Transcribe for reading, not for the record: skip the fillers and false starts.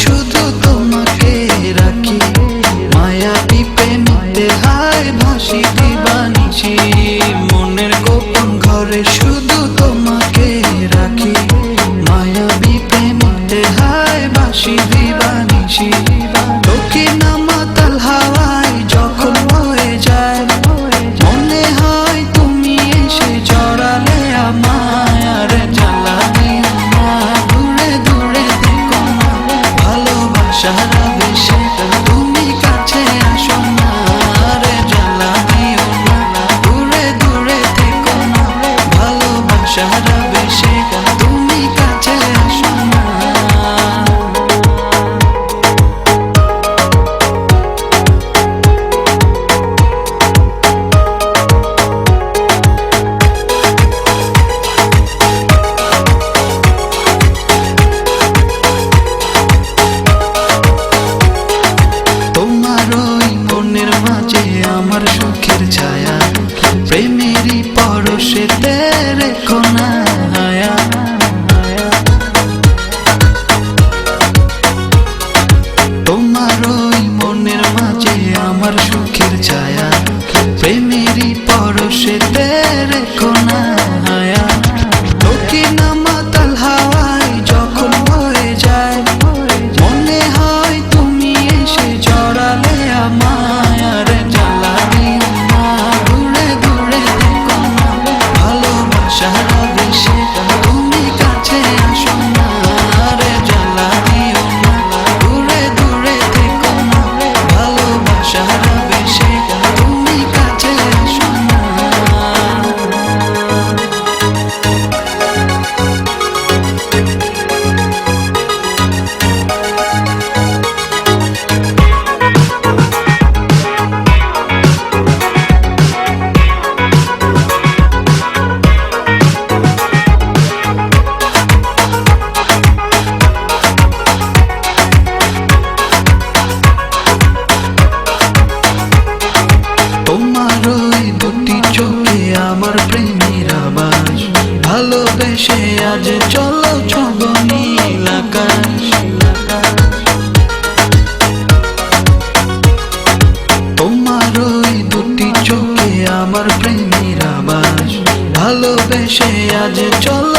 শুধু তোমাকে রাখি, মায়াবী প্রেমেতে হায় ভাসি দিবানিশি। মনের গোপন ঘরে শুধু তোমাকে রাখি, মায়াবী প্রেমেতে হায় ভাসি দিবানিশি। দক্ষিণ মাতাল হাওয়ায় যখন বয়ে যায়, মনে হয় তুমি এসে জড়ালে আমায়। আর জ্বালা দিও না, দূরে দূরে থেকো না, ভালোবাসার আবেশে তুমি কাছে আসো না। আর জ্বালা দিও না, দূরে দূরে থেকো না, ভালোবাসার আবেশে তুমি কাছে আসো না। আমার সুখের ছায়া প্রেমেরই পরশেতে রেখো না হায়া। তোমার ওই মনের মাঝে আমার সুখের ছায়া প্রেমেরই পরশেতে রেখো না হায়া। দক্ষিণ মাতাল হাওয়ায় যখন বয়ে যায়, মনে হয় তুমি এসে জড়ালে আমায়। আর জ্বালা দিও না, দূরে দূরে থেকো না, ভালোবাসার আবেশে তুমি কাছে আসো না। আর জ্বালা দিও না, দূরে দূরে থেকো না, ভালোবাসার আবেশে তুমি কাছে আসো না। তোমার ওই দুটি চোখে আমার প্রেমের আবাস, ভালোবেসে আজ চলো ছব নীল আকাশ। তোমার ওই দুটি চোখে আমার প্রেমের আবাস, ভালোবেসে আজ চলো